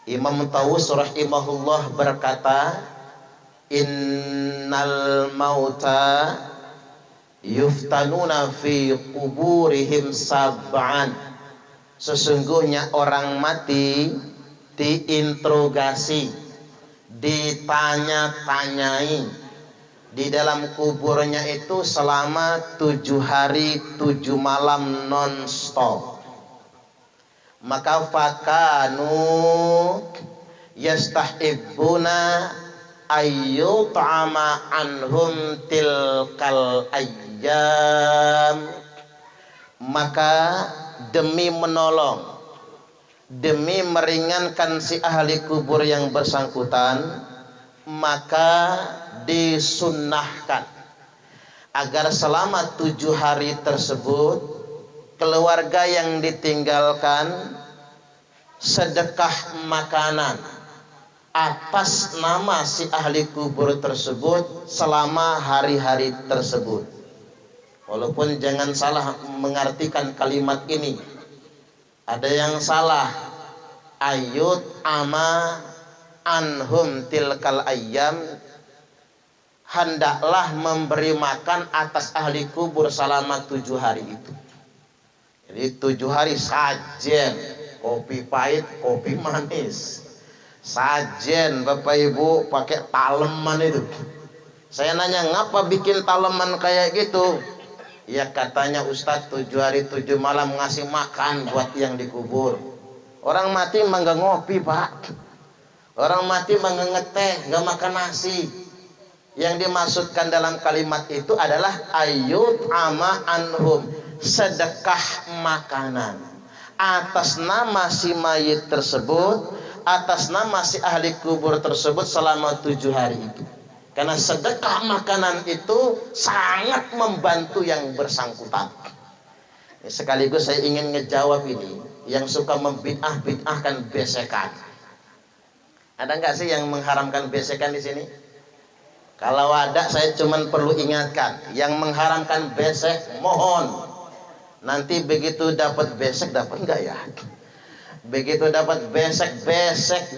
Imam Tawus rahimahullah berkata, innal mauta yuftanuna fi kuburihim sab'an. Sesungguhnya orang mati diinterogasi, ditanya-tanyai di dalam kuburnya itu selama 7 hari 7 malam non-stop. Maka fakanu yastahibbuna ayyut'ama anhum tilkal ayyam. Maka demi menolong, demi meringankan si ahli kubur yang bersangkutan, maka disunnahkan agar selama 7 hari tersebut keluarga yang ditinggalkan sedekah makanan atas nama si ahli kubur tersebut selama hari-hari tersebut. Walaupun jangan salah mengartikan kalimat ini, ada yang salah. Ayut ama anhum tilkal ayyam, hendaklah memberi makan atas ahli kubur selama 7 hari itu. Jadi 7 hari sajen, kopi pahit, kopi manis, sajen Bapak Ibu pakai taleman itu. Saya nanya, ngapa bikin taleman kayak gitu? Ya katanya Ustadz 7 hari 7 malam ngasih makan buat yang dikubur. Orang mati mah nggak ngopi Pak. Orang mati mah nggak ngeteh, nggak makan nasi. Yang dimaksudkan dalam kalimat itu adalah ayut ama anhum, sedekah makanan atas nama si mayit tersebut, atas nama si ahli kubur tersebut selama 7 hari itu. Karena sedekah makanan itu sangat membantu yang bersangkutan. Sekaligus saya ingin ngejawab ini, yang suka membid'ah-bid'ahkan besekan. Ada nggak sih yang mengharamkan besekan di sini? Kalau ada, saya cuma perlu ingatkan, yang mengharamkan besek, mohon nanti begitu dapat besek, dapat nggak ya? Begitu dapat besek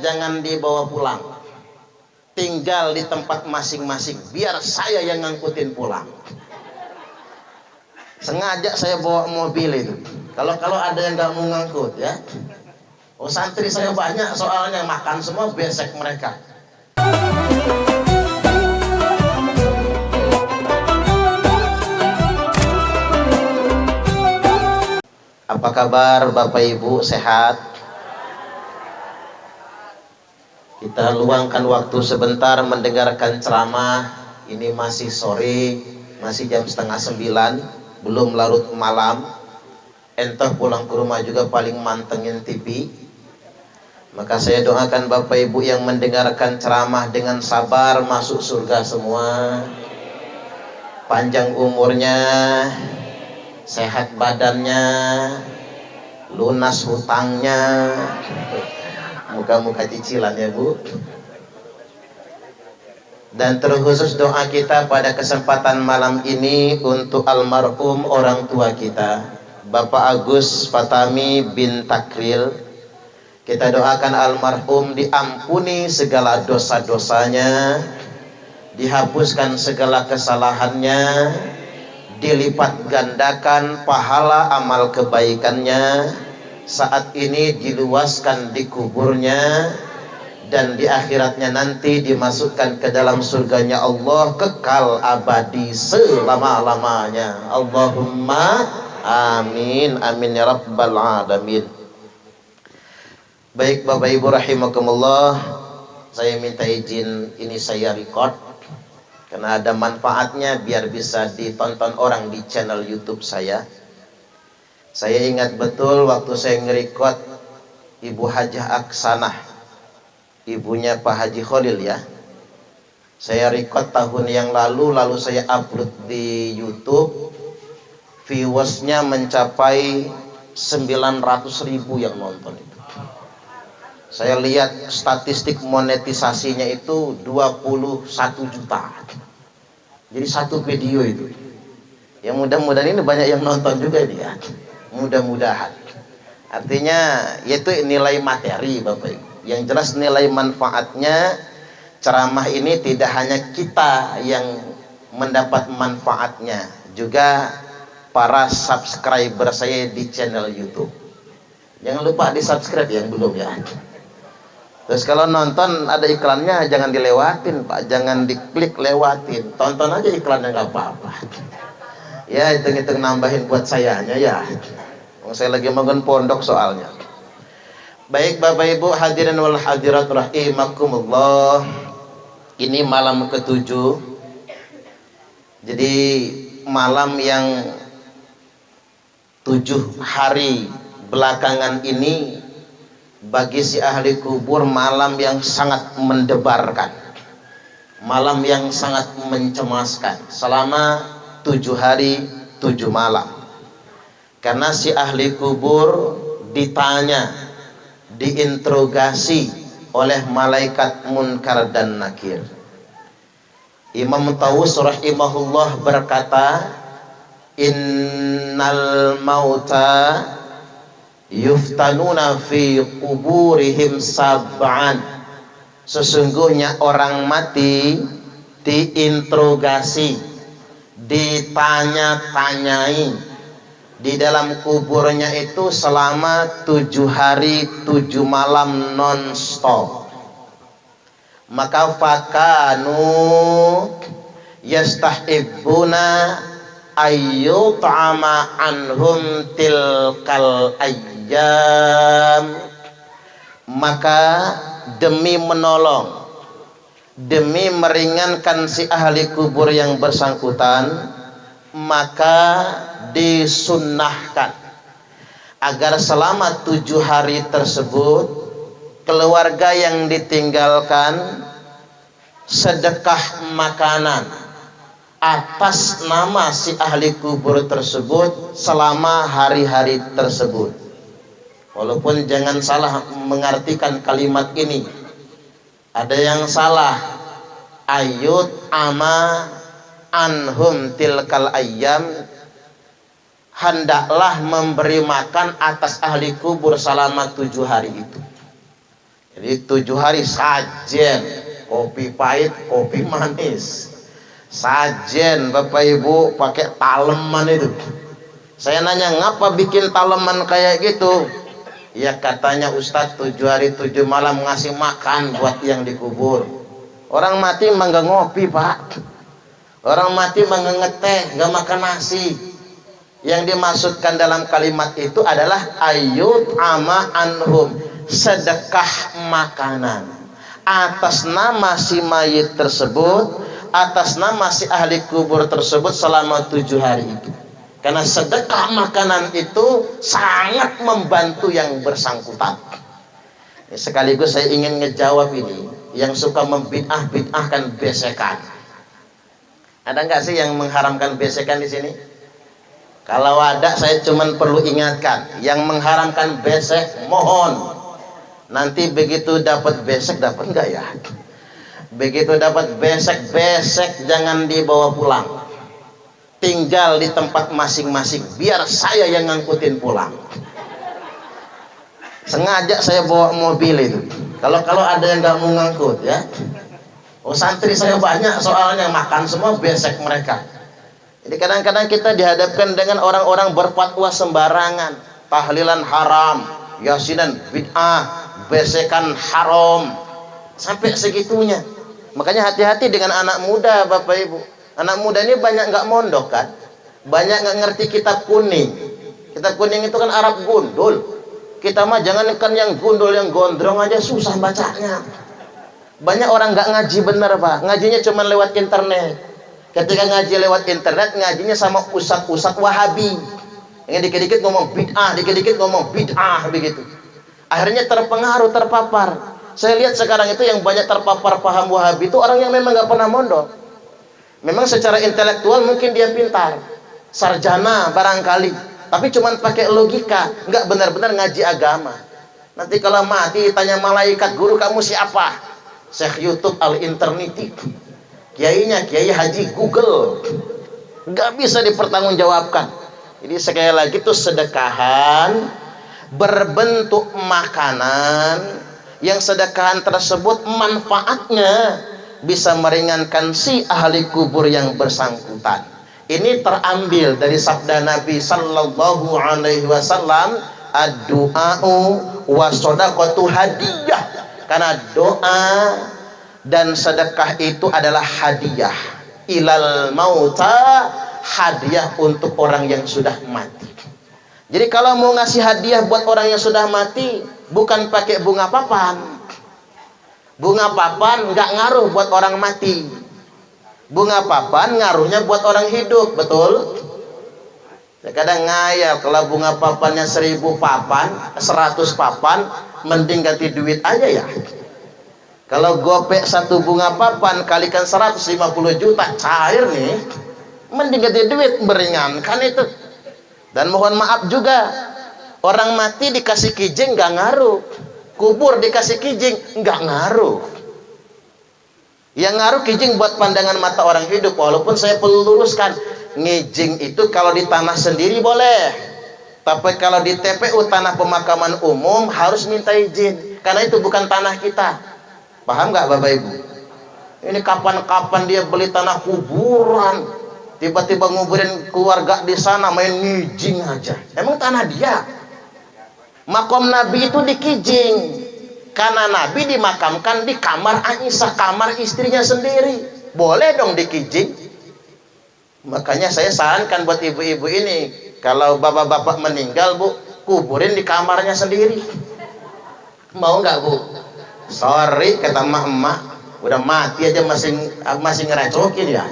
jangan dibawa pulang. Tinggal di tempat masing-masing, biar saya yang ngangkutin pulang. Sengaja saya bawa mobil itu. Kalau ada yang nggak mau ngangkut ya. Oh, santri saya banyak soalnya, makan semua besek mereka. Apa kabar Bapak Ibu, sehat? Kita luangkan waktu sebentar mendengarkan ceramah. Ini masih sore, masih jam 8:30, belum larut malam. Entah pulang ke rumah juga paling mantengin TV. Maka saya doakan Bapak Ibu yang mendengarkan ceramah dengan sabar masuk surga semua. Panjang umurnya, sehat badannya, lunas hutangnya, muka-muka cicilan ya Bu. Dan terkhusus doa kita pada kesempatan malam ini untuk almarhum orang tua kita, Bapak Agus Fatami bin Takril. Kita doakan almarhum diampuni segala dosa-dosanya, dihapuskan segala kesalahannya, dilipat gandakan pahala amal kebaikannya, saat ini diluaskan di kuburnya, dan di akhiratnya nanti dimasukkan ke dalam surganya Allah kekal abadi selama-lamanya. Allahumma amin, amin ya rabbal alamin. Baik Bapak Ibu rahimakumullah, saya minta izin ini saya record karena ada manfaatnya biar bisa ditonton orang di channel YouTube saya. Saya ingat betul waktu saya nge-record Ibu Hajah Aksanah, ibunya Pak Haji Khalil ya. Saya record tahun yang lalu saya upload di YouTube. Viewersnya mencapai 900.000 yang nonton itu. Saya lihat statistik monetisasinya itu 21 juta. Jadi satu video itu. Ya mudah-mudahan ini banyak yang nonton juga dia. Mudah-mudahan. Artinya yaitu nilai materi Bapak Ibu Yang jelas nilai manfaatnya, ceramah ini tidak hanya kita yang mendapat manfaatnya, juga para subscriber saya di channel YouTube. Jangan lupa di subscribe yang belum ya. Terus kalau nonton ada iklannya jangan dilewatin Pak, jangan diklik lewatin, tonton aja iklannya nggak apa-apa. Ya hitung-hitung nambahin buat sayanya ya. Saya lagi bangun pondok soalnya. Baik Bapak Ibu hadirin wal hadirat rahimakumullah. Ini malam ke-7. Jadi malam yang 7 hari belakangan ini bagi si ahli kubur malam yang sangat mendebarkan, malam yang sangat mencemaskan selama 7 hari 7 malam. Karena si ahli kubur ditanya, diinterogasi oleh malaikat Munkar dan Nakir. Imam Tawus rahimahullah berkata, innal mauta yuftanuna fi kuburihim sab'an. Sesungguhnya orang mati diinterogasi, ditanya-tanyai di dalam kuburnya itu selama 7 hari 7 malam non-stop. Maka fakanu yastahibbuna ayyut'ama anhum tilkal ayyam. Maka demi menolong, demi meringankan si ahli kubur yang bersangkutan, maka disunnahkan agar selama 7 hari tersebut keluarga yang ditinggalkan sedekah makanan atas nama si ahli kubur tersebut selama hari-hari tersebut. Walaupun jangan salah mengartikan kalimat ini, ada yang salah. Ayut ama anhum tilkal ayyam, hendaklah memberi makan atas ahli kubur selama 7 hari itu. Jadi 7 hari sajen, kopi pahit, kopi manis. Sajen Bapak Ibu pakai taleman itu. Saya nanya, ngapa bikin taleman kayak gitu? Ya katanya Ustadz 7 hari 7 malam ngasih makan buat yang dikubur. Orang mati emang gak ngopi Pak. Orang mati emang gak ngeteh, gak makan nasi. Yang dimaksudkan dalam kalimat itu adalah ayut ama anhum, sedekah makanan atas nama si mayit tersebut, atas nama si ahli kubur tersebut selama 7 hari itu. Karena sedekah makanan itu sangat membantu yang bersangkutan. Sekaligus saya ingin ngejawab ini, yang suka membid'ah-bid'ahkan besekan. Ada nggak sih yang mengharamkan besekan di sini? Kalau ada, saya cuma perlu ingatkan, yang mengharamkan besek mohon nanti begitu dapat besek, dapat nggak ya? Begitu dapat besek jangan dibawa pulang, tinggal di tempat masing-masing, biar saya yang ngangkutin pulang. Sengaja saya bawa mobil itu, kalau ada yang nggak mau ngangkut ya. Oh, santri saya banyak soalnya, makan semua besek mereka. Jadi kadang-kadang kita dihadapkan dengan orang-orang berfatwa sembarangan, tahlilan haram, yasinan bid'ah, besekan haram, sampai segitunya. Makanya hati-hati dengan anak muda Bapak Ibu. Anak muda ini banyak nggak mondok kan, banyak nggak ngerti kitab kuning. Kitab kuning itu kan Arab gundul. Kita mah jangankan yang gundul, yang gondrong aja susah bacanya. Banyak orang nggak ngaji bener Pak, ngajinya cuma lewat internet. Ketika ngaji lewat internet, ngajinya sama ustadz Wahabi yang dikit-dikit ngomong bid'ah, dikit-dikit ngomong bid'ah begitu. Akhirnya terpengaruh, terpapar. Saya lihat sekarang itu yang banyak terpapar paham Wahabi itu orang yang memang nggak pernah mondok. Memang secara intelektual mungkin dia pintar, sarjana barangkali, tapi cuma pakai logika, nggak benar-benar ngaji agama. Nanti kalau mati tanya malaikat, guru kamu siapa? Syekh YouTube al-Interneti. Kiainya Kiai Haji Google. Nggak bisa dipertanggungjawabkan. Jadi sekali lagi itu sedekahan berbentuk makanan yang sedekahan tersebut manfaatnya bisa meringankan si ahli kubur yang bersangkutan. Ini terambil dari sabda Nabi sallallahu alaihi wasallam, ad-du'a'u wa shadaqatu hadiyah. Karena doa dan sedekah itu adalah hadiah ilal mauta, hadiah untuk orang yang sudah mati. Jadi kalau mau ngasih hadiah buat orang yang sudah mati, bukan pakai bunga papan. Bunga papan nggak ngaruh buat orang mati. Bunga papan ngaruhnya buat orang hidup, betul? Kadang ngayal, kalau bunga papannya 1000 papan, 100 papan, mending ganti duit aja ya. Kalau gopek satu bunga papan kalikan 150 juta, cair nih. Mending ganti duit, meringankan itu. Dan mohon maaf juga, orang mati dikasih kijing nggak ngaruh. Kubur dikasih kijing nggak ngaruh. Yang ngaruh kijing buat pandangan mata orang hidup. Walaupun saya perlu luruskan, ngijing itu kalau di tanah sendiri boleh, tapi kalau di TPU tanah pemakaman umum harus minta izin, karena itu bukan tanah kita. Paham nggak Bapak Ibu? Ini kapan-kapan dia beli tanah kuburan, tiba-tiba nguburin keluarga di sana, main ngijing aja. Emang tanah dia? Makom Nabi itu dikijing, karena Nabi dimakamkan di kamar Aisyah, kamar istrinya sendiri. Boleh dong dikijing. Makanya saya sarankan buat ibu-ibu ini, kalau bapak-bapak meninggal, Bu, kuburin di kamarnya sendiri. Mau nggak, Bu? Sorry, kata emak-emak, udah mati aja masih ngeracokin ya.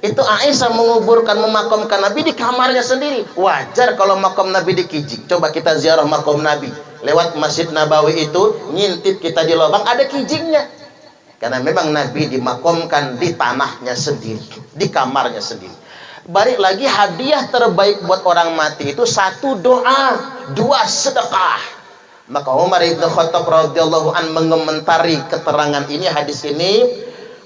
Itu Aisyah menguburkan, memakamkan Nabi di kamarnya sendiri. Wajar kalau makam Nabi dikijing. Coba kita ziarah makam Nabi lewat Masjid Nabawi itu, ngintip kita di lubang ada kijingnya. Karena memang Nabi dimakamkan di tanahnya sendiri, di kamarnya sendiri. Balik lagi, hadiah terbaik buat orang mati itu 1 doa, 2 sedekah. Maka Umar ibn Khattab radhiyallahu an mengomentari keterangan ini, hadis ini,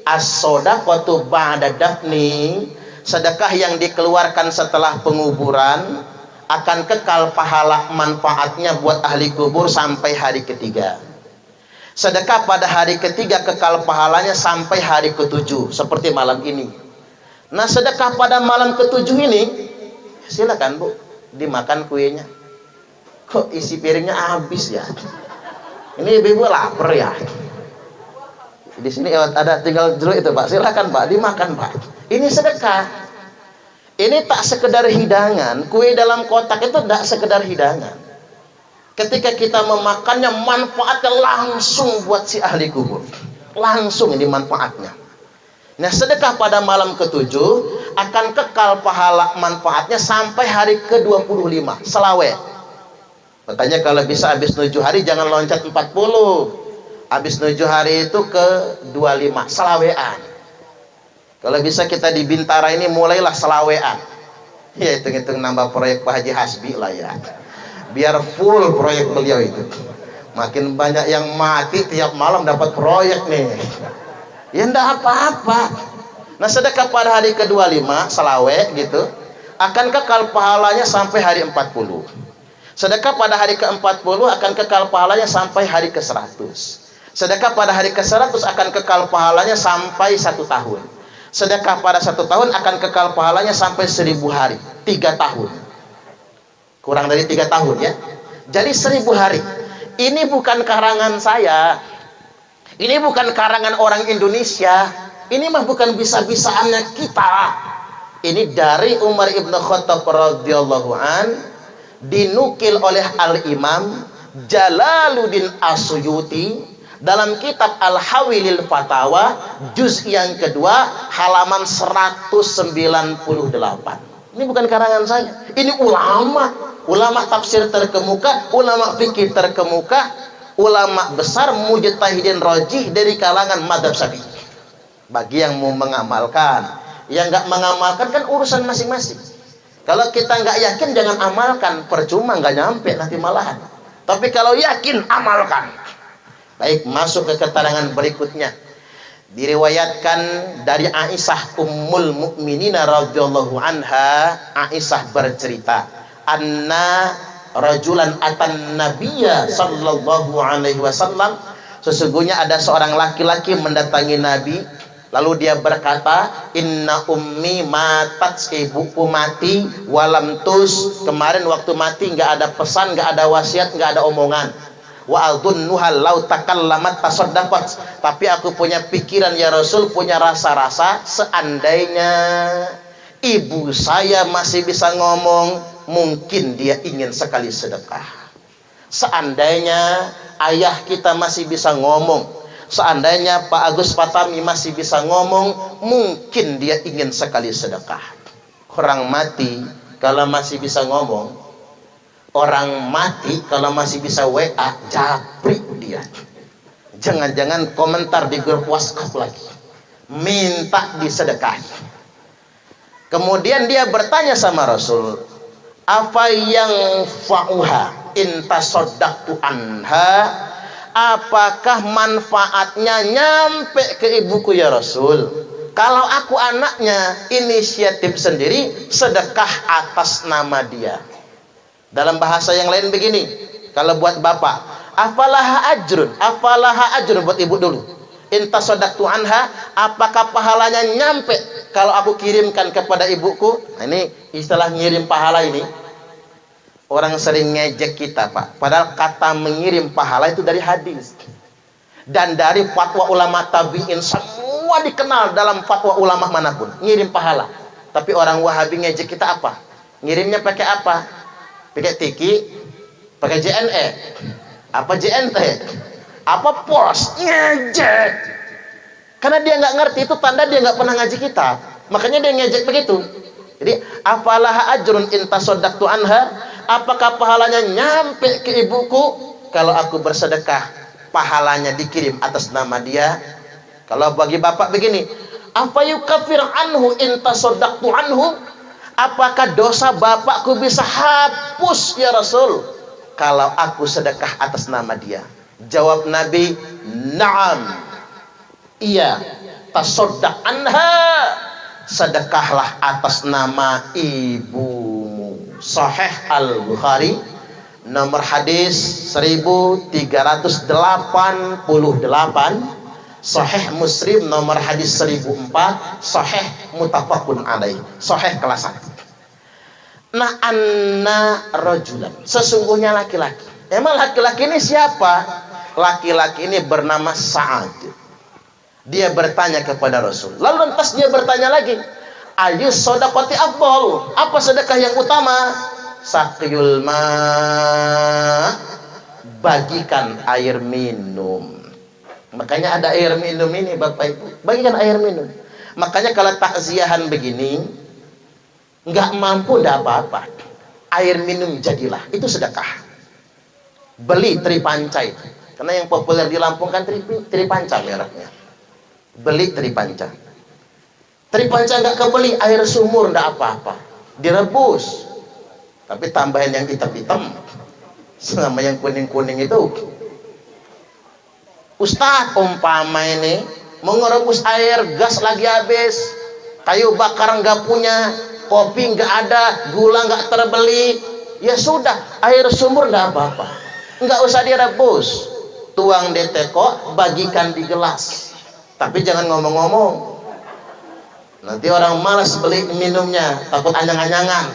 as-shadaqatu ba'da dafni, sedekah yang dikeluarkan setelah penguburan akan kekal pahala manfaatnya buat ahli kubur sampai hari ketiga. Sedekah pada hari ketiga kekal pahalanya sampai hari ke-7, seperti malam ini. Nah, sedekah pada malam ke-7 ini, silakan Bu, dimakan kuenya. Kok isi piringnya habis ya? Ini ibu-ibu lapar ya? Di sini ada tinggal jeruk itu Pak, silakan Pak, dimakan Pak. Ini sedekah. Ini tak sekedar hidangan. Kue dalam kotak itu tak sekedar hidangan. Ketika kita memakannya, manfaatnya langsung buat si ahli kubur. Langsung ini manfaatnya. Nah, sedekah pada malam ke-7 akan kekal pahala manfaatnya sampai hari ke-25, selawat. Makanya kalau bisa habis 7 hari jangan loncat 40. Habis 7 hari itu ke 25, selawean. Kalau bisa kita di Bintara ini mulailah selawean. Ya, hitung-hitung nambah proyek Pak Haji Hasbi lah ya. Biar full proyek beliau itu. Makin banyak yang mati tiap malam dapat proyek nih. Ya enggak apa-apa. Nah, sedekah pada hari ke-25, selawe gitu, akan kekal pahalanya sampai hari 40. Sedekah pada hari ke-40 akan kekal pahalanya sampai hari ke-100. Sedekah pada hari ke-100 akan kekal pahalanya sampai 1 tahun. Sedekah pada 1 tahun akan kekal pahalanya sampai 1000 hari, 3 tahun. Kurang dari 3 tahun ya. Jadi 1000 hari. Ini bukan karangan saya. Ini bukan karangan orang Indonesia. Ini mah bukan bisa-bisaannya kita. Ini dari Umar ibn Khattab radhiyallahu an, dinukil oleh Al-Imam Jalaluddin As-Suyuti dalam kitab Al-Hawilil Fatawa, juz yang kedua, halaman 198. Ini bukan karangan saya. Ini ulama tafsir terkemuka, ulama fikih terkemuka, ulama besar mujtahidin rajih dari kalangan mazhab Syafi'i. Bagi yang mau mengamalkan, yang nggak mengamalkan kan urusan masing-masing. Kalau kita nggak yakin jangan amalkan, percuma, nggak nyampe nanti malahan. Tapi kalau yakin, amalkan. Baik, masuk ke keterangan berikutnya. Diriwayatkan dari Aisyah Ummul Mukminin radhiyallahu anha, Aisyah bercerita, anna rajulan atan nabiyya sallallahu alaihi wasallam, Sesungguhnya ada seorang laki-laki mendatangi Nabi, lalu dia berkata, inna ummi matat, ibuku mati, walam tus, kemarin waktu mati nggak ada pesan, nggak ada wasiat, nggak ada omongan. Wa adunnuha law takallamat tasaddaqat, tapi aku punya pikiran ya Rasul, punya rasa-rasa seandainya ibu saya masih bisa ngomong, mungkin dia ingin sekali sedekah. Seandainya ayah kita masih bisa ngomong, seandainya Pak Agus Patami masih bisa ngomong, mungkin dia ingin sekali sedekah. Orang mati kalau masih bisa ngomong, orang mati kalau masih bisa WA, japri dia. Jangan-jangan komentar di grup WhatsApp lagi, minta disedekahi. Kemudian dia bertanya sama Rasul, apa yang fa'uha intasoddaqtu anha, apakah manfaatnya nyampe ke ibuku ya Rasul? Kalau aku anaknya, inisiatif sendiri, sedekah atas nama dia. Dalam bahasa yang lain begini, kalau buat bapak, afalaha ajrun buat ibu dulu. Intasoddaqtu anha, apakah pahalanya nyampe kalau aku kirimkan kepada ibuku? Nah, ini istilah ngirim pahala ini. Orang sering ngejek kita, Pak. Padahal kata mengirim pahala itu dari hadis. Dan dari fatwa ulama tabi'in, semua dikenal dalam fatwa ulama manapun. Ngirim pahala. Tapi orang Wahabi ngejek kita apa? Ngirimnya pakai apa? Pakai tiki? Pakai JNE? Apa JNT? Apa pos? Ngejek. Karena dia nggak ngerti, itu tanda dia nggak pernah ngaji kita. Makanya dia ngejek begitu. Jadi, afalaha ajrun intasoddaqtu anha, apakah pahalanya nyampe ke ibuku kalau aku bersedekah, pahalanya dikirim atas nama dia? Kalau bagi bapak begini, apa yukafir anhu intasoddaqtu anhu, apakah dosa bapakku bisa hapus ya Rasul kalau aku sedekah atas nama dia? Jawab Nabi, na'am, iya, tasoddaq anha, sedekahlah atas nama ibumu. Sahih Al-Bukhari, nomor hadis 1388. Sahih Muslim nomor hadis 1004. Sahih muttafaqun alaih, sahih kelas 1. Nah, anna rajulan, sesungguhnya laki-laki. Emang laki-laki ini siapa? Laki-laki ini bernama Sa'ad. Dia bertanya kepada Rasul. Lalu lantas dia bertanya lagi, ayu shadaqati afdal, apa sedekah yang utama? Saqyul ma, bagikan air minum. Makanya ada air minum ini Bapak Ibu, bagikan air minum. Makanya kalau takziahan begini, nggak mampu nggak apa-apa, air minum jadilah, itu sedekah. Beli tripanca itu, karena yang populer di Lampung kan tripanca mereknya. Beli tripanca. Tripanca nggak kebeli, air sumur nggak apa-apa, direbus, tapi tambahin yang hitam-hitam sama yang kuning-kuning itu. Ustaz, umpama ini mau ngerebus air, gas lagi habis, kayu bakar nggak punya, kopi nggak ada, gula nggak terbeli, ya sudah, air sumur nggak apa-apa, nggak usah direbus, tuang di teko, bagikan di gelas. Tapi jangan ngomong-ngomong, nanti orang malas beli minumnya, takut anyang-anyangan.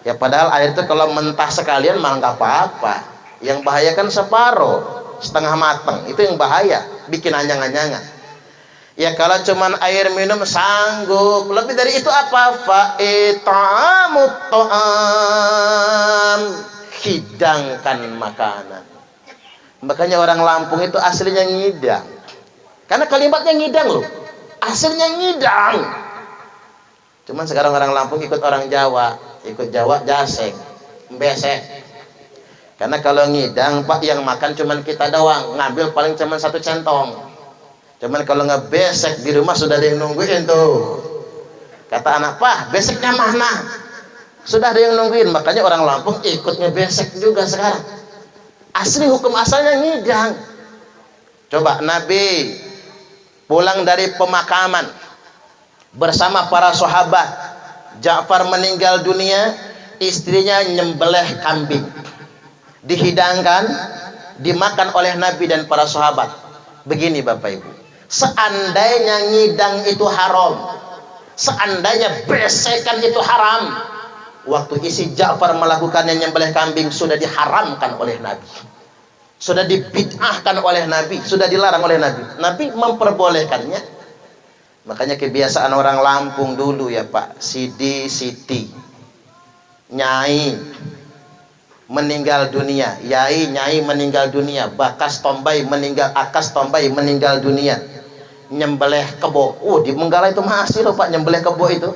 Ya padahal air itu kalau mentah sekalian malah nggak apa-apa. Yang bahaya kan separuh, setengah matang, itu yang bahaya, bikin anyang-anyangan. Ya kalau cuman air minum sanggup, lebih dari itu apa? Fa'ita'amut ta'am, hidangkan makanan. Makanya orang Lampung itu aslinya ngidang. Karena kalimatnya ngidang loh, aslinya ngidang. Cuman sekarang orang Lampung ikut orang Jawa, jasek, besek. Karena kalau ngidang Pak, yang makan cuman kita doang, ngambil paling cuman 1 centong. Cuman kalau ngebesek di rumah sudah ada yang nungguin tuh. Kata anak, Pak, beseknya mana? Sudah ada yang nungguin. Makanya orang Lampung ikut ngebesek juga sekarang. Asli hukum asalnya ngidang. Coba Nabi pulang dari pemakaman bersama para sahabat. Ja'far meninggal dunia, istrinya nyembelih kambing, dihidangkan, dimakan oleh Nabi dan para sahabat. Begini Bapak Ibu, seandainya ngidang itu haram, seandainya besekan itu haram, waktu isi Ja'far melakukannya nyembelih kambing sudah diharamkan oleh Nabi, sudah dibid'ahkan oleh Nabi, sudah dilarang oleh Nabi. Nabi memperbolehkannya. Makanya kebiasaan orang Lampung dulu ya Pak, Siti, Nyai meninggal dunia, Nyai meninggal dunia, Akas Tombai meninggal dunia, nyembelih kebo. Di Menggala itu masih loh Pak nyembelih kebo itu.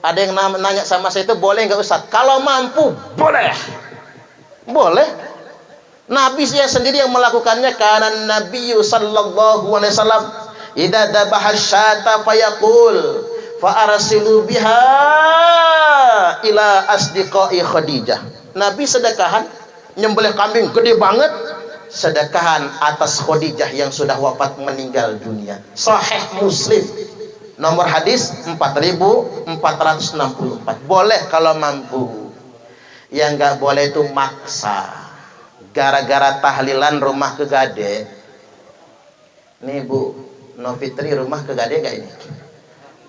Ada yang nanya sama saya itu boleh nggak Ustaz? Kalau mampu boleh. Nabi sendiri yang melakukannya. Karena Nabi sallallahu alaihi wasallam idza dabaha syata fayaqul fa arsilu biha ila asdiqai Khadijah. Nabi sedekahan nyembelih kambing gede banget, sedekahan atas Khadijah yang sudah wafat meninggal dunia. Sahih Muslim nomor hadis 4464. Boleh kalau mampu. Yang nggak boleh itu maksa. Gara-gara tahlilan rumah kegade. Nih Bu Novitri rumah kegade nggak ini?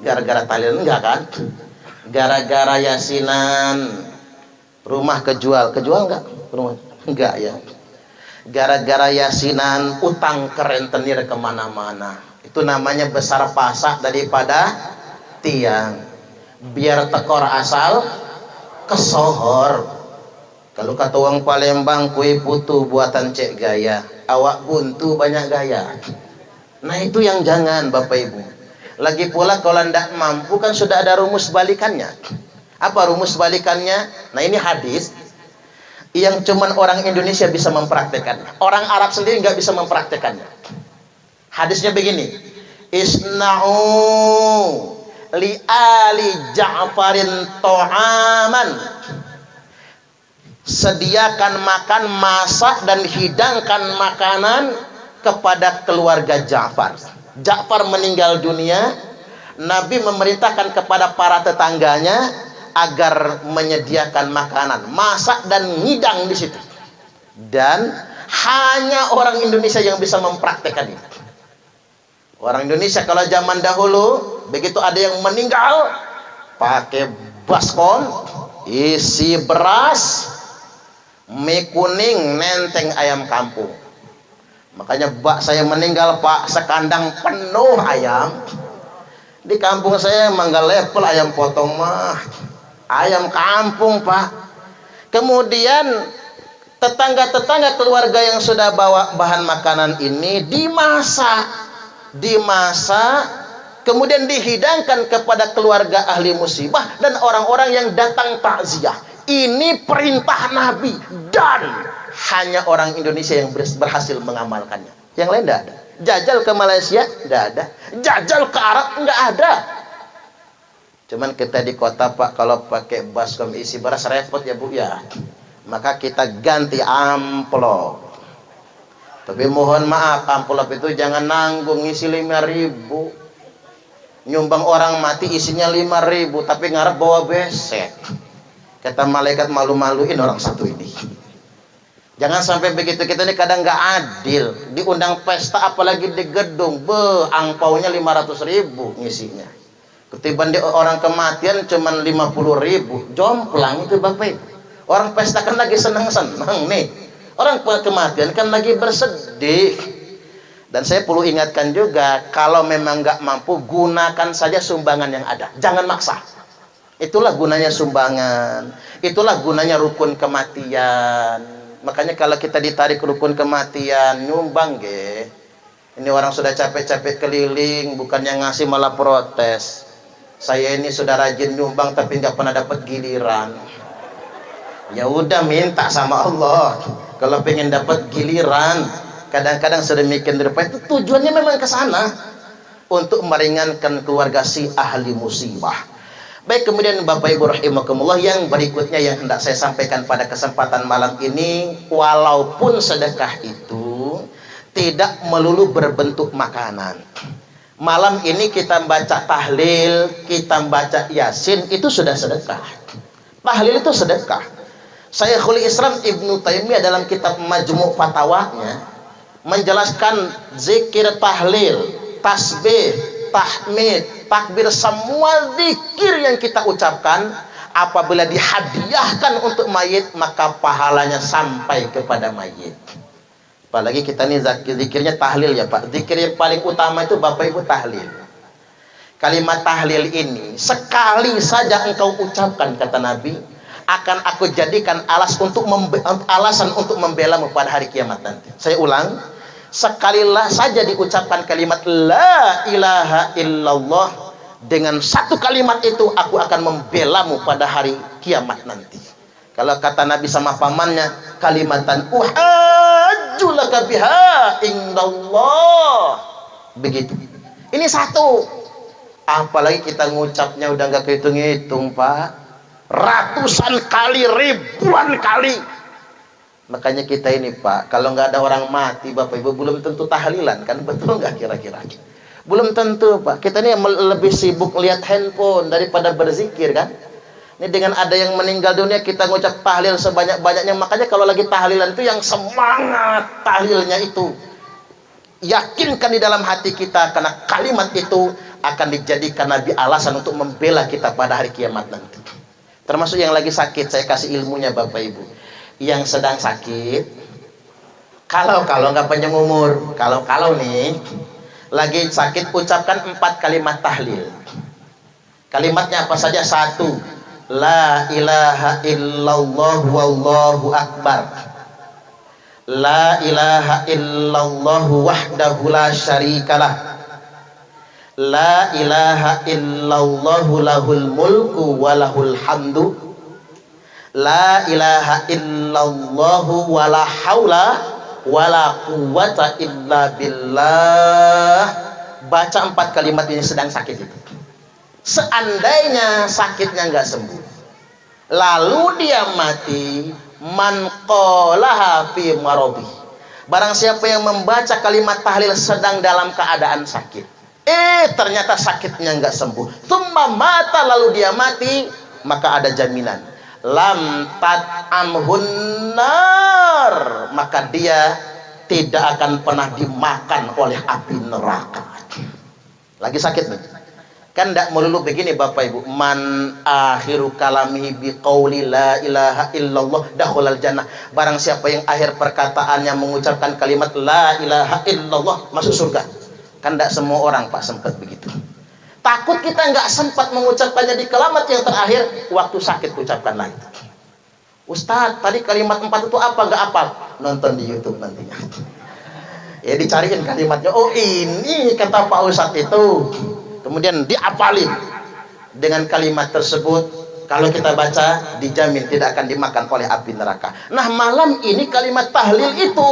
Gara-gara tahlilan enggak kan? Gara-gara yasinan rumah kejual nggak? Rumah enggak ya. Gara-gara yasinan utang kerentenir kemana-mana. Itu namanya besar pasak daripada tiang. Biar tekor asal kesohor. Kalau kata orang Palembang, kue putu buatan cek gaya, awak buntu banyak gaya. Nah itu yang jangan Bapak Ibu. Lagi pula kalau tidak mampu kan sudah ada rumus balikannya. Apa rumus balikannya? Nah ini hadis yang cuman orang Indonesia bisa mempraktekannya. Orang Arab sendiri nggak bisa mempraktekannya. Hadisnya begini, isna'u li ali Ja'farin to'aman, sediakan makan, masak dan hidangkan makanan kepada keluarga Ja'far. Ja'far meninggal dunia, Nabi memerintahkan kepada para tetangganya agar menyediakan makanan, masak dan ngidang di situ. Dan hanya orang Indonesia yang bisa mempraktekkan itu. Orang Indonesia kalau zaman dahulu begitu ada yang meninggal pakai baskom isi beras, mie kuning, nenteng ayam kampung. Makanya bak saya meninggal Pak sekandang penuh ayam. Di kampung saya emang gak level ayam potong mah, ayam kampung Pak. Kemudian tetangga-tetangga keluarga yang sudah bawa bahan makanan ini dimasak, kemudian dihidangkan kepada keluarga ahli musibah dan orang-orang yang datang takziah. Ini perintah Nabi dan hanya orang Indonesia yang berhasil mengamalkannya. Yang lain tidak ada. Jajal ke Malaysia tidak ada, jajal ke Arab nggak ada. Cuman kita di kota Pak kalau pakai baskom isi beras repot ya Bu ya. Maka kita ganti amplop. Tapi mohon maaf, amplop itu jangan nanggung isi 5.000. Nyumbang orang mati isinya 5.000, tapi ngarep bawa besek. Kata malaikat malu-maluin orang satu ini. Jangan sampai begitu, kita ini kadang nggak adil. Diundang pesta apalagi di gedung, angpaunya 500.000 ngisinya. Ketiban orang kematian cuman 50.000, jomplang itu Bapak Ibu. Orang pesta kan lagi senang-senang nih. Orang kematian kan lagi bersedih. Dan saya perlu ingatkan juga, kalau memang nggak mampu, gunakan saja sumbangan yang ada. Jangan maksa. Itulah gunanya sumbangan. Itulah gunanya rukun kematian. Makanya kalau kita ditarik rukun kematian, nyumbang ge. Ini orang sudah capek-capek keliling, bukannya ngasih malah protes. Saya ini sudah rajin nyumbang tapi nggak pernah dapat giliran. Ya udah minta sama Allah. Kalau pengen dapat giliran, kadang-kadang sedemikian rupa itu tujuannya memang ke sana untuk meringankan keluarga si ahli musibah. Baik, kemudian Bapak Ibu rahimakumullah, yang berikutnya yang hendak saya sampaikan pada kesempatan malam ini, walaupun sedekah itu tidak melulu berbentuk makanan. Malam ini kita baca tahlil, kita baca yasin, itu sudah sedekah. Tahlil itu sedekah. Syekhul Islam Ibnu Taimiyah dalam kitab Majmu' Fatawanya menjelaskan zikir, tahlil, tasbih, tahmid, takbir, semua zikir yang kita ucapkan apabila dihadiahkan untuk mayit maka pahalanya sampai kepada mayit. Apalagi kita nih zikirnya tahlil ya Pak. Zikir yang paling utama itu Bapak Ibu tahlil. Kalimat tahlil ini sekali saja engkau ucapkan, kata Nabi, akan aku jadikan alasan untuk membelamu pada hari kiamat nanti. Saya ulang, sekalilah saja diucapkan kalimat la ilaha illallah, dengan satu kalimat itu aku akan membelamu pada hari kiamat nanti. Kalau kata Nabi sama pamannya, kalimatan uhajjulaka biha indallah. Begitu. Ini satu. Apalagi kita ngucapnya udah nggak kehitung-hitung Pak. Ratusan kali, ribuan kali. Makanya kita ini Pak, kalau nggak ada orang mati Bapak Ibu belum tentu tahlilan kan, betul nggak kira-kira? Belum tentu Pak. Kita ini lebih sibuk lihat handphone daripada berzikir kan. Ini dengan ada yang meninggal dunia kita ngucap tahlil sebanyak-banyaknya. Makanya kalau lagi tahlilan itu yang semangat tahlilnya itu, yakinkan di dalam hati kita, karena kalimat itu akan dijadikan Nabi alasan untuk membela kita pada hari kiamat nanti. Termasuk yang lagi sakit, saya kasih ilmunya Bapak Ibu. Yang sedang sakit, kalau nggak panjang umur, kalau nih lagi sakit, ucapkan 4 kalimat tahlil. Kalimatnya apa saja? 1, la ilaha illallah wallahu akbar. La ilaha illallah wahdahu la syarikalah. La ilaha illallah lahul mulku wa lahul hamdu. La ilaha illallah wa la haula wa la quwwata illa billah. Baca 4 kalimat ini sedang sakit itu. Seandainya sakitnya nggak sembuh, lalu dia mati, man qalaha fi maradi. Barang siapa yang membaca kalimat tahlil sedang dalam keadaan sakit, ternyata sakitnya nggak sembuh, tsumma mata, lalu dia mati, maka ada jaminan lam tat'amhun nar, maka dia tidak akan pernah dimakan oleh api neraka. Lagi sakit nih. Kan tidak melulu begini Bapak Ibu, man akhiru kalamihi biqauli la ilaha illallah dakhulal jannah. Barang siapa yang akhir perkataannya mengucapkan kalimat la ilaha illallah masuk surga. Kan tidak semua orang Pak sempat begitu. Takut kita nggak sempat mengucapkannya di kalimat yang terakhir, waktu sakit ucapkanlah itu. Ustadz, tadi kalimat 4 itu apa? Nggak apa? Nonton di YouTube nantinya. Ya dicariin kalimatnya. Oh ini kata Pak Ustadz itu. Kemudian diapalin dengan kalimat tersebut. Kalau kita baca, dijamin tidak akan dimakan oleh api neraka. Nah malam ini kalimat tahlil itu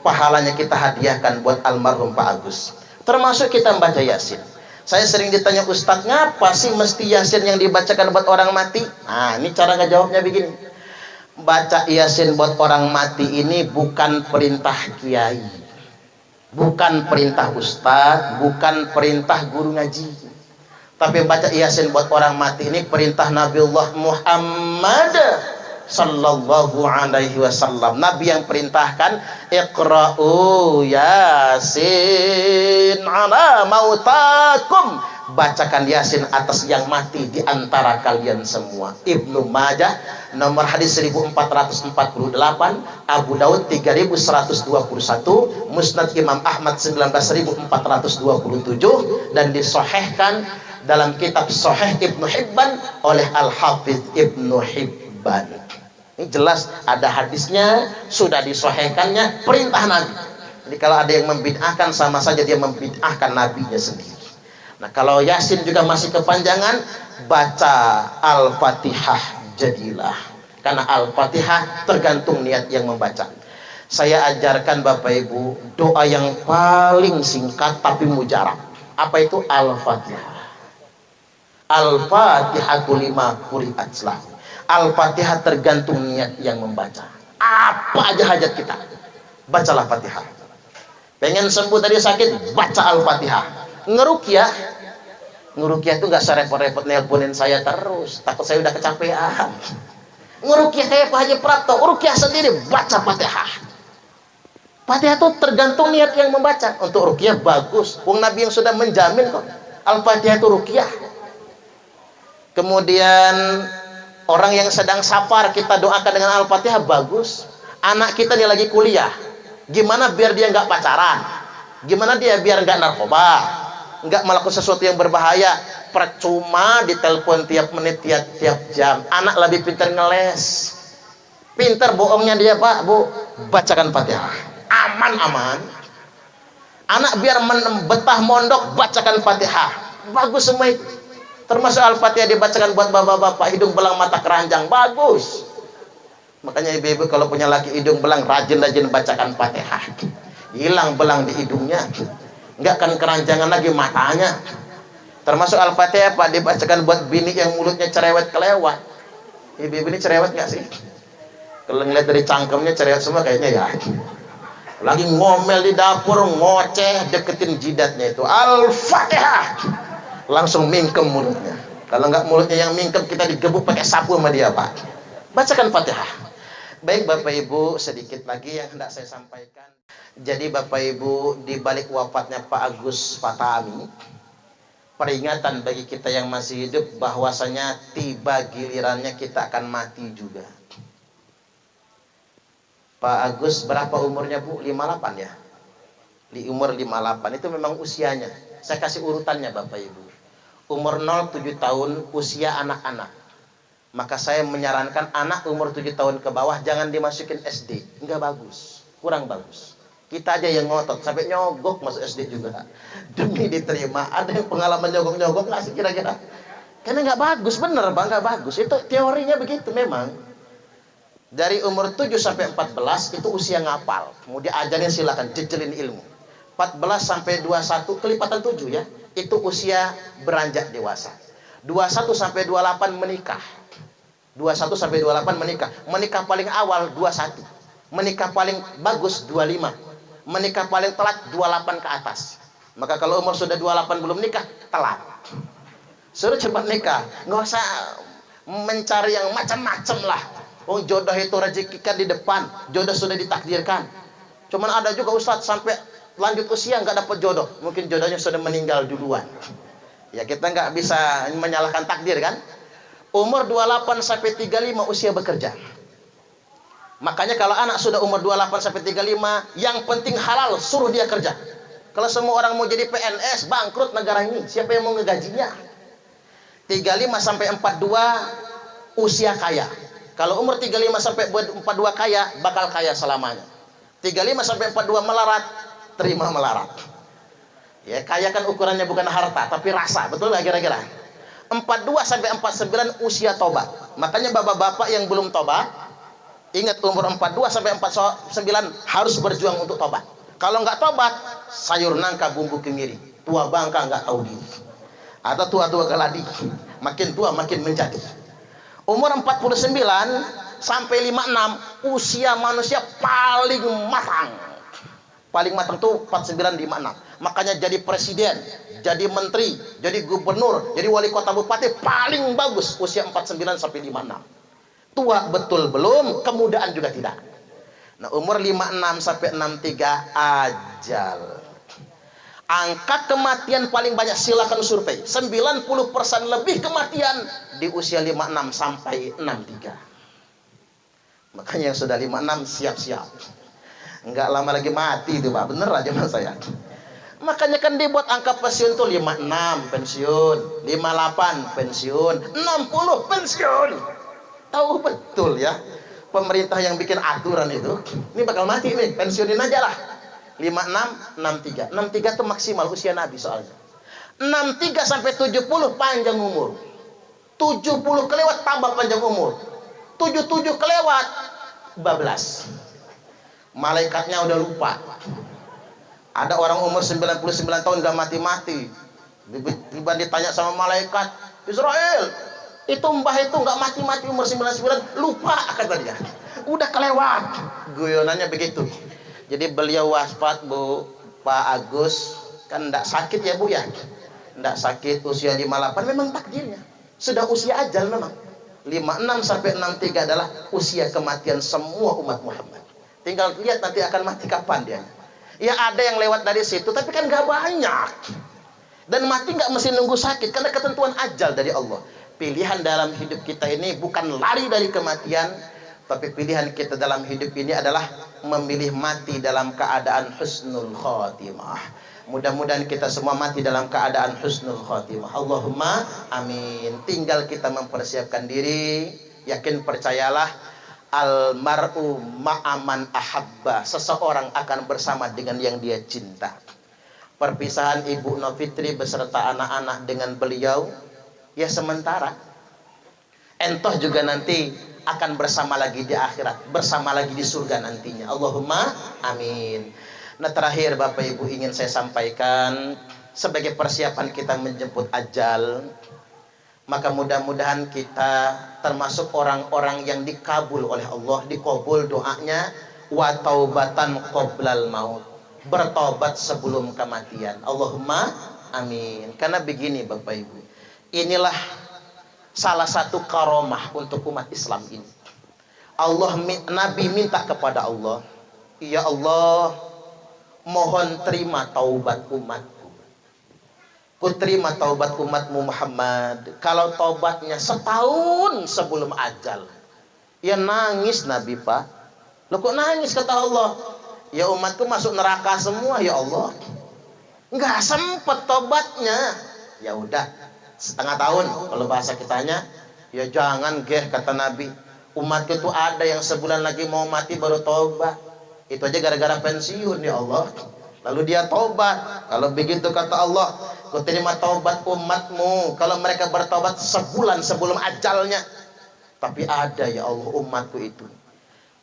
pahalanya kita hadiahkan buat almarhum Pak Agus. Termasuk kita membaca Yasin. Saya sering ditanya, Ustadz, ngapa sih mesti Yasin yang dibacakan buat orang mati? Nah ini cara ngejawabnya begini. Baca Yasin buat orang mati ini bukan perintah kiai, bukan perintah ustadz, bukan perintah guru ngaji. Tapi baca Yasin buat orang mati ini perintah Nabiullah Muhammad sallallahu alaihi wasallam. Nabi yang perintahkan, iqra'u Yasin ala mautakum. Bacakan Yasin atas yang mati di antara kalian semua. Ibnu Majah nomor hadis 1448, Abu Daud 3121, Musnad Imam Ahmad 19427, dan disahihkan dalam kitab Sahih Ibnu Hibban oleh Al-Hafidz Ibnu Hibban. Ini jelas ada hadisnya, sudah disahihkannya, perintah Nabi. Jadi kalau ada yang membid'ahkan, sama saja dia membid'ahkan nabinya sendiri. Nah kalau Yasin juga masih kepanjangan, baca Al-Fatihah jadilah. Karena Al-Fatihah tergantung niat yang membaca. Saya ajarkan Bapak Ibu doa yang paling singkat tapi mujarab. Apa itu Al-Fatihah? Al-Fatihatu lima quri'at lahu. Al-Fatihah tergantung niat yang membaca. Apa aja hajat kita, bacalah Fatihah. Pengen sembuh dari sakit, baca Al-Fatihah. Ngerukyah itu nggak usah repot-repot nelponin saya terus, takut saya udah kecapean. Ngerukyah kayak Pak Haji Prapto, rukyah sendiri, baca Fatihah. Fatihah itu tergantung niat yang membaca. Untuk ruqyah bagus. Wong Nabi yang sudah menjamin kok. Al-Fatihah itu ruqyah. Kemudian orang yang sedang safar kita doakan dengan Al-Fatihah bagus. Anak kita nih lagi kuliah. Gimana biar dia nggak pacaran? Gimana dia biar nggak narkoba? Nggak melakukan sesuatu yang berbahaya? Percuma ditelepon tiap menit, tiap jam. Anak lebih pintar ngeles. Pintar bohongnya dia, Pak, Bu. Bacakan Fatihah. Aman. Anak biar betah mondok, bacakan Fatihah. Bagus semua itu. Termasuk Al-Fatihah dibacakan buat bapak-bapak hidung belang mata keranjang, bagus. Makanya ibu-ibu kalau punya laki hidung belang, rajin-rajin bacakan Fatihah. Hilang belang di hidungnya. Enggak kan keranjangan lagi matanya. Termasuk Al-Fatihah, Pak, dibacakan buat bini yang mulutnya cerewet kelewat. Ibu-ibu ini cerewet nggak sih? Kalau ngeliat dari cangkemnya cerewet semua kayaknya ya. Lagi ngomel di dapur, ngoceh, deketin jidatnya itu Al-Fatihah, langsung mingkem mulutnya. Kalau nggak mulutnya yang mingkem, kita digebuk pakai sapu sama dia, Pak. Bacakan Fatihah. Baik Bapak Ibu, sedikit lagi yang hendak saya sampaikan. Jadi Bapak Ibu, di balik wafatnya Pak Agus Fatami, peringatan bagi kita yang masih hidup bahwasanya tiba gilirannya kita akan mati juga. Pak Agus berapa umurnya, Bu? 58 ya? Di umur 58 itu memang usianya. Saya kasih urutannya Bapak Ibu. Umur 0 7 tahun usia anak-anak. Maka saya menyarankan anak umur 7 tahun ke bawah jangan dimasukin SD. Enggak bagus, kurang bagus. Kita aja yang ngotot sampai nyogok masuk SD juga. Demi diterima. Ada yang pengalaman nyogok-nyogok nggak sih kira-kira? Karena nggak bagus, bener Bang, nggak bagus. Itu teorinya begitu memang. Dari umur 7 sampai 14 itu usia ngapal. Kemudian ajarnya silakan jejelin ilmu. 14 sampai 21 kelipatan 7 ya. Itu usia beranjak dewasa. 21 sampai 28 menikah. 21 sampai 28 menikah. Menikah paling awal 21. Menikah paling bagus 25. Menikah paling telat 28 ke atas. Maka kalau umur sudah 28 belum nikah, telat. Suruh cepat nikah. Nggak usah mencari yang macam-macam lah. Oh, jodoh itu rezeki kan di depan, jodoh sudah ditakdirkan. Cuman ada juga Ustadz sampai lanjut usia nggak dapat jodoh, mungkin jodohnya sudah meninggal duluan. Ya kita nggak bisa menyalahkan takdir kan. Umur 28 sampai 35 usia bekerja. Makanya kalau anak sudah umur 28 sampai 35, yang penting halal, suruh dia kerja. Kalau semua orang mau jadi PNS, bangkrut negara ini, siapa yang mau ngegajinya? 35 sampai 42 usia kaya. Kalau umur 35 sampai 42 kaya, bakal kaya selamanya. 35 sampai 42 melarat, terima melarat. Ya, kaya kan ukurannya bukan harta, tapi rasa. Betul nggak kira-kira? 42 sampai 49 usia tobat. Makanya bapak-bapak yang belum tobat, ingat umur 42 sampai 49 harus berjuang untuk tobat. Kalau nggak tobat, sayur nangka bumbu kemiri. Tua bangka nggak tahu diri. Atau tua-tua keladi. Makin tua makin menjadi. Umur 49 sampai 56 usia manusia paling matang. Paling matang tuh 49 56. Makanya jadi presiden, jadi menteri, jadi gubernur, jadi wali kota bupati paling bagus usia 49 sampai 56. Tua betul belum, kemudaan juga tidak. Nah, umur 56 sampai 63 ajal. Angka kematian paling banyak silakan survei. 90% lebih kematian di usia 56 sampai 63. Makanya yang sudah 56 siap-siap. Enggak lama lagi mati itu, Pak. Bener aja mas saya. Makanya kan dibuat angka pensiun tuh 56 pensiun, 58 pensiun, 60 pensiun. Tahu betul ya. Pemerintah yang bikin aturan itu, ini bakal mati nih, pensiunin aja lah. 56, 63. 63 itu maksimal usia Nabi soalnya. 63 sampai 70 panjang umur. 70 kelewat tambah panjang umur. 77 kelewat bablas. Malaikatnya udah lupa. Ada orang umur 99 tahun gak mati-mati. Tiba ditanya sama malaikat, Israel, itu mbah itu gak mati-mati umur 99, lupa kata dia. Udah kelewat. Guyonannya begitu. Jadi beliau wafat, Bu, Pak Agus, kan enggak sakit ya, Bu ya. Enggak sakit usia 58 memang takdirnya. Sudah usia ajal memang. 56 sampai 63 adalah usia kematian semua umat Muhammad. Tinggal lihat nanti akan mati kapan dia. Ya ada yang lewat dari situ, tapi kan gak banyak. Dan mati gak mesti nunggu sakit, karena ketentuan ajal dari Allah. Pilihan dalam hidup kita ini bukan lari dari kematian, tapi pilihan kita dalam hidup ini adalah memilih mati dalam keadaan husnul khotimah. Mudah-mudahan kita semua mati dalam keadaan husnul khotimah. Allahumma amin. Tinggal kita mempersiapkan diri. Yakin percayalah, almar'u ma'aman ahabba. Seseorang akan bersama dengan yang dia cinta. Perpisahan Ibu Novitri beserta anak-anak dengan beliau ya sementara. Entoh juga nanti akan bersama lagi di akhirat, bersama lagi di surga nantinya. Allahumma amin. Nah, terakhir Bapak Ibu ingin saya sampaikan, sebagai persiapan kita menjemput ajal, maka mudah-mudahan kita termasuk orang-orang yang dikabul oleh Allah, dikabul doanya, wa taubatan qoblal maut, bertobat sebelum kematian. Allahumma amin. Karena begini Bapak Ibu, inilah salah satu karomah untuk umat Islam ini. Nabi minta kepada Allah, ya Allah, mohon terima taubat umatku. Ku terima taubat umatmu Muhammad. Kalau taubatnya setahun sebelum ajal. Ya nangis Nabi Pak. Loh kok nangis kata Allah? Ya umatku masuk neraka semua ya Allah. Enggak sempet taubatnya. Ya udah, setengah tahun kalau bahasa kitanya. Ya jangan kata Nabi. Umatku itu ada yang sebulan lagi mau mati baru taubat. Itu aja gara-gara pensiun ya Allah. Lalu dia taubat. Kalau begitu kata Allah, ku terima taubat umatmu kalau mereka bertaubat sebulan sebelum ajalnya. Tapi ada ya Allah umatku itu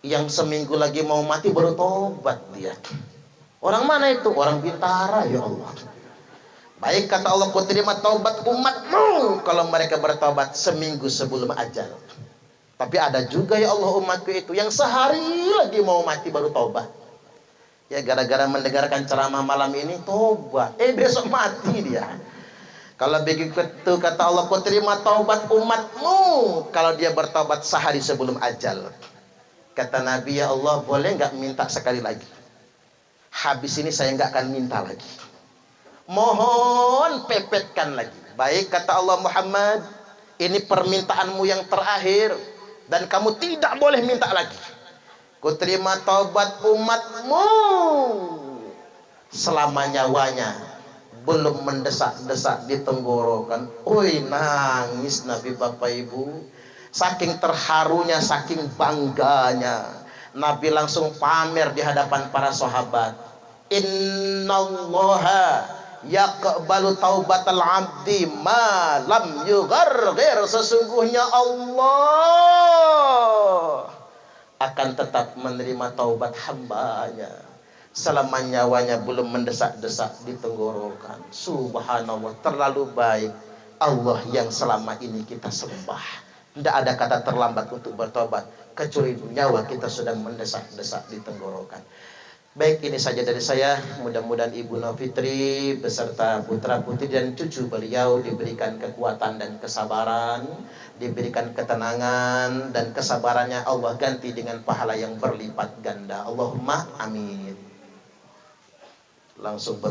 yang seminggu lagi mau mati baru taubat dia. Orang mana itu? Orang Bintara ya Allah. Baik kata Allah, ku terima taubat umatmu kalau mereka bertaubat seminggu sebelum ajal. Tapi ada juga ya Allah umatku itu yang sehari lagi mau mati baru taubat. Ya gara-gara mendengarkan ceramah malam ini taubat. Besok mati dia. Kalau begitu kata Allah, ku terima taubat umatmu kalau dia bertaubat sehari sebelum ajal. Kata Nabi, ya Allah boleh nggak minta sekali lagi? Habis ini saya nggak akan minta lagi. Mohon pepetkan lagi. Baik kata Allah, Muhammad, ini permintaanmu yang terakhir dan kamu tidak boleh minta lagi. Ku terima taubat umatmu selama nyawanya belum mendesak-desak di tenggorokan. Oi, nangis Nabi Bapak Ibu. Saking terharunya, saking bangganya, Nabi langsung pamer di hadapan para sahabat. Innallaha yaqbalu taubatal abdi ma lam yugharghir. Sesungguhnya Allah akan tetap menerima taubat hambanya selama nyawanya belum mendesak-desak di tenggorokan. Subhanallah, terlalu baik Allah yang selama ini kita sembah. Tidak ada kata terlambat untuk bertobat kecuali nyawa kita sudah mendesak-desak di tenggorokan. Baik, ini saja dari saya. Mudah-mudahan Ibu Novitri beserta putra putri dan cucu beliau diberikan kekuatan dan kesabaran, diberikan ketenangan, dan kesabarannya Allah ganti dengan pahala yang berlipat ganda. Allahumma amin. Langsung